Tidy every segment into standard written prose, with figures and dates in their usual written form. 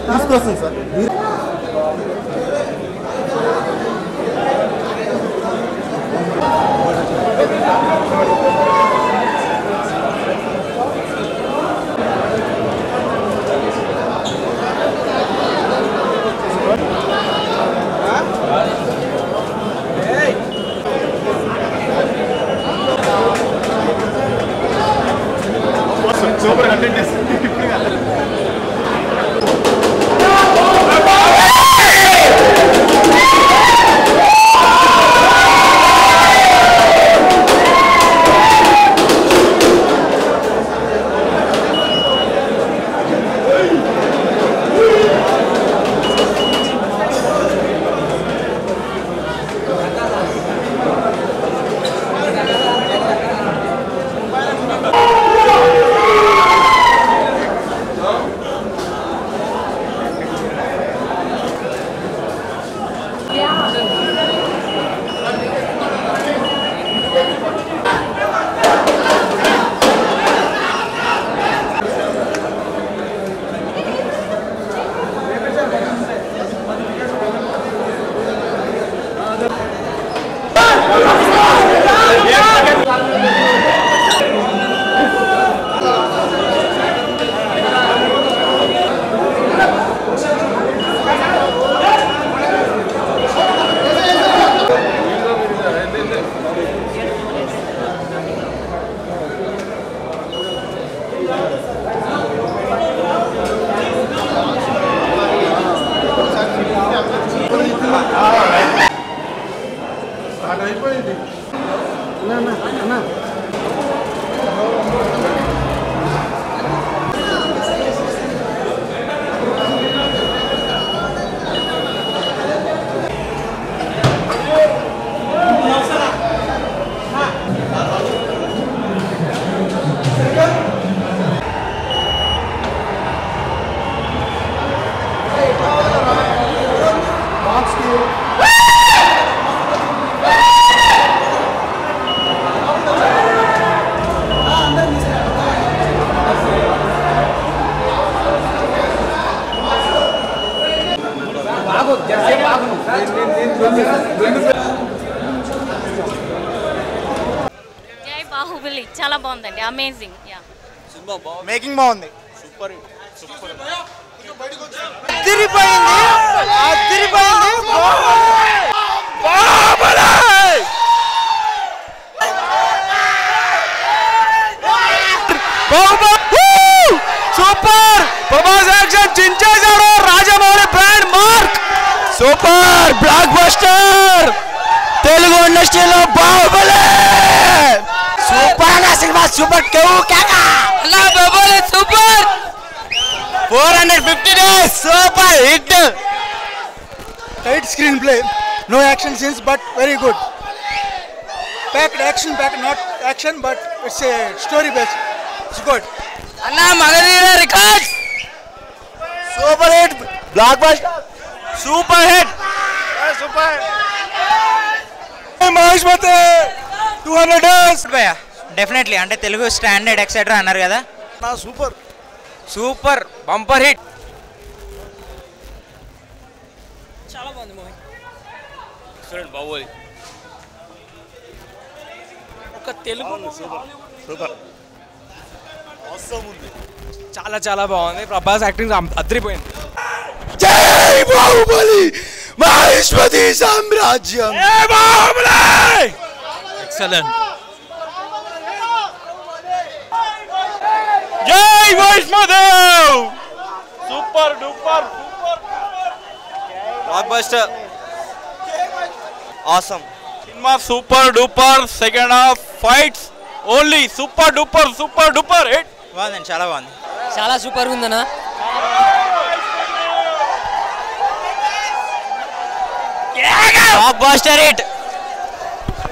తీసుకొస్తుంది sir. Super content అయిపోయింది. జై బాహుబలి చాలా బాగుందండి, అమేజింగ్. మేకింగ్ బాగుంది. Super super super Prabhas action చించేశాడు. Rajamouli brand mark. Super blockbuster. Telugu ఇండస్ట్రీలో Baahubali super cinema. Super Baahubali super 450 days super hit. Tight screenplay, no action scenes but very good. Packed action packed, not action but it's a story based. It's good. Anna Magadira records. Super hit blockbuster. Super hit. Super. Maheshwate 200 days. భయ్యా definitely అంటే Telugu standard etcetera అన్నారు కదా. నా super super bumper hit. చాలా బాగుంది movie. Excellent Baahubali. ఒక Telugu super అవసరం ఉంది. చాలా చాలా బాగుంది. ప్రభాస్ యాక్టింగ్ అదిరిపోయింది. జై బాహుబలి మహేశ్వతి సామ్రాజ్యం. జై బాహుబలి. ఎక్సలెంట్. జై వైష్ణోదేవ్. Super duper super blockbuster. Awesome cinema. Super duper. Second half fights only super duper hit. బాగుందండి, చాలా బాగుంది. చాలా సూపర్ ఉందన్నా. Blockbuster hit.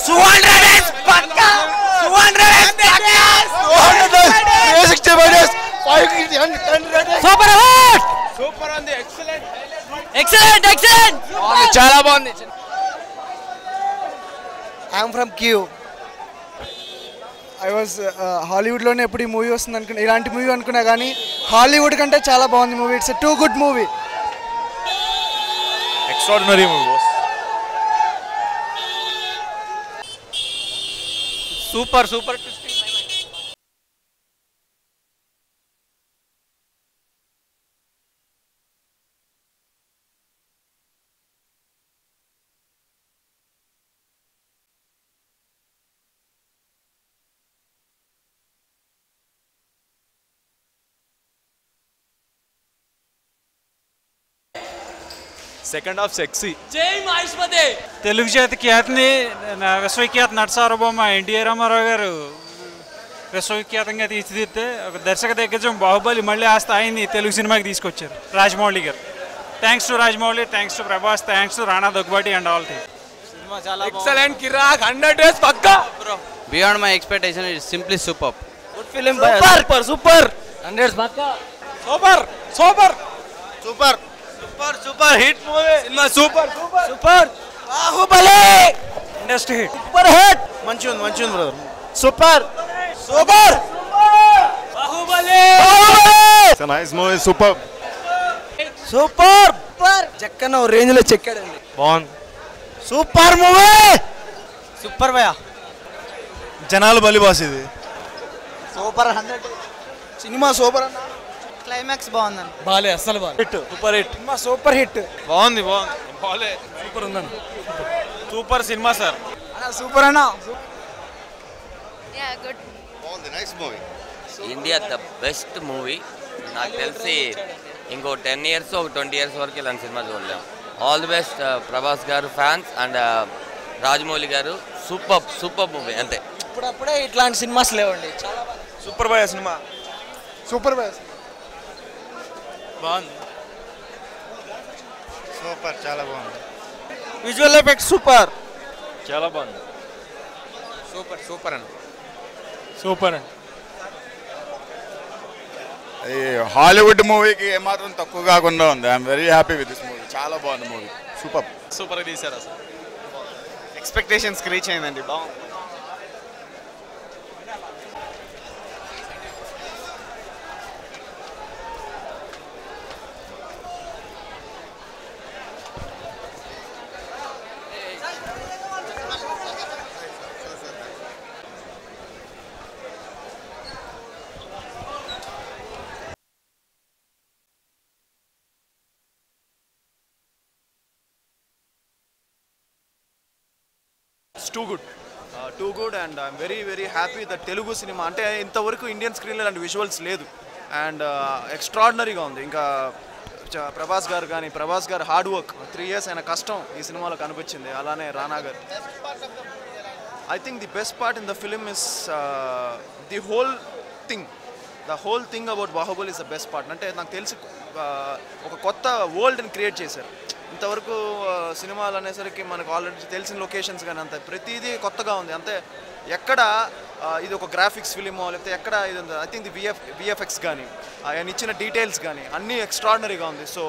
200 days పక్కా. 200 days పక్కా. 365 days 500 days. Super hit. Super ఉంది. Excellent excellent excellent. చాలా బాగుంది. I am from Kyiv. I was హాలీవుడ్లోనే ఎప్పుడు ఈ మూవీ వస్తుంది అనుకున్నా, ఇలాంటి మూవీ అనుకున్నా కానీ హాలీవుడ్ కంటే చాలా బాగుంది movie. It's too good movie. Extraordinary movie. Super super. Second half sexy. జై మహేష్మతి. తెలుగు జాతి ఖ్యాతిని విశ్వవిఖ్యాత నట సార్వభౌమ ఎన్టీఆర్ రామారావు గారు విశ్వవిఖ్యాతంగా తీర్చిదిద్దితే ఒక దర్శక దిగ్గజం బాహుబలి మళ్ళీ ఆ స్థాయిని తెలుగు సినిమాకి తీసుకొచ్చారు రాజమౌళి గారు. Thanks to Rajamouli, thanks to Prabhas, thanks to Rana Daggubati and all team. Excellent కిరాక్ 100 days పక్కా. Beyond my expectation, it's simply superb. Good film. Super super 100 పక్కా. Super super super super super hit movie. Cinema super super super. Baahubali industry hit. Super hit. మంచి ఉంది brother. Super super Baahubali. It's nice movie. Super super super. Jakkanna range లో చెక్కాడండి. బాగుంది. Super movie. Super భయ్యా. జనాలు బలి boss ఇది. సూపర్ 100 సినిమా సూపర్ అన్న. Climax బాగుంది. బాలే అసలు బాలే. Hit super hit. Cinema super hit. బాగుంది బాలే సూపర్ ఉందండి. Super cinema sir. అన్న సూపర్ అన్న. Yeah good. బాగుంది. Nice movie. India the best movie. నాకు తెలిసి ఇంకో 10 years ఒక 20 years వరకు ఇలాంటి సినిమా చూడలేము. ఆల్ ది బెస్ట్ ప్రభాస్ గారు ఫ్యాన్స్ అండ్ రాజమౌళి గారు. సూపర్ మూవీ అంతే. ఇప్పుడప్పుడే ఇట్లాంటి సినిమాస్ లేవండి. చాలా super boy cinema. Super boy. బాగుంది. సూపర్ చాలా బాగుంది. Visual effect super. చాలా బాగుంది. సూపర్ అండి. సూపర్ అండి. హాలీవుడ్ మూవీకి ఏమాత్రం తక్కువ కాకుండా ఉంది. I'm very happy with this movie. చాలా బాగుంది మూవీ. సూపర్ తీశారు అసలు. ఎక్స్పెక్టేషన్స్ రీచ్ అయిందండి. బాగుంది. Too good and I'm very happy that Telugu cinema అంటే ఇంతవరకు ఇండియన్ స్క్రీన్లో అలాంటి విజువల్స్ లేదు అండ్ ఎక్స్ట్రాడినరీగా ఉంది. ఇంకా ప్రభాస్ గారు హార్డ్ వర్క్ 3 years ఆయన కష్టం ఈ సినిమాలో కనిపించింది. అలానే రానా గారు. I think the best part in the film is the whole thing about Baahubali is the best part. అంటే నాకు తెలిసి ఒక కొత్త వరల్డ్ని క్రియేట్ చేశారు. ఇంతవరకు సినిమాలు అనేసరికి మనకు ఆల్రెడీ తెలిసిన లొకేషన్స్ కానీ అంత ప్రతిదీ కొత్తగా ఉంది. అంతే ఎక్కడ ఇది ఒక గ్రాఫిక్స్ ఫిలిమో లేకపోతే ఎక్కడ ఇది ఉంది. ఐ థింక్ ది విఎఫ్ఎక్స్ కానీ ఆయన ఇచ్చిన డీటెయిల్స్ కానీ అన్నీ ఎక్స్ట్రాడినరీగా ఉంది. So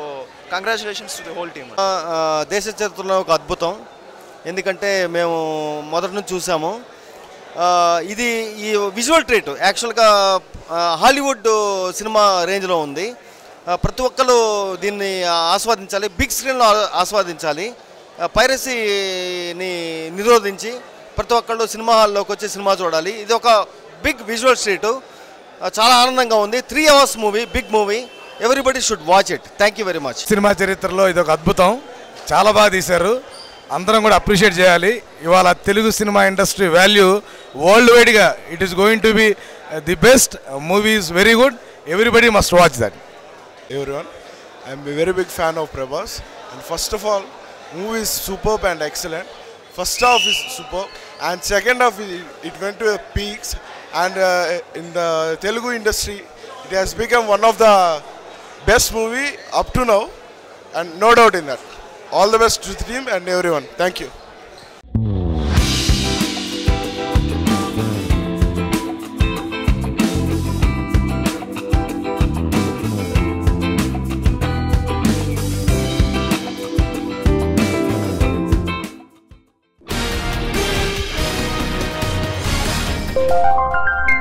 congratulations to the whole team. దేశ చరిత్రలో ఒక అద్భుతం. ఎందుకంటే మేము మొదటి నుంచి చూసాము. ఇది ఈ విజువల్ ట్రీట్ యాక్చువల్గా హాలీవుడ్ సినిమా రేంజ్లో ఉంది. ప్రతి ఒక్కరు దీన్ని ఆస్వాదించాలి, బిగ్ స్క్రీన్లో ఆస్వాదించాలి. పైరసీని నిరోధించి ప్రతి ఒక్కళ్ళు సినిమా హాల్లోకి వచ్చి సినిమా చూడాలి. ఇది ఒక బిగ్ విజువల్ స్ట్రీట్. చాలా ఆనందంగా ఉంది. 3 hours movie, big movie. Everybody should watch it. Thank you very much. Cinema చరిత్రలో ఇది ఒక అద్భుతం. చాలా బాగా తీశారు. అందరం కూడా అప్రిషియేట్ చేయాలి. ఇవాళ Telugu cinema industry value world వైడ్గా it is going to be the best. Movie is very good. Everybody must watch that. Everyone, I am a very big fan of Prabhas, and first of all, movie is superb and excellent. First half is superb, and second half it went to peaks, and in the Telugu industry, it has become one of the best movie up to now, and no doubt in that. All the best to the team and everyone. Thank you. Thank you.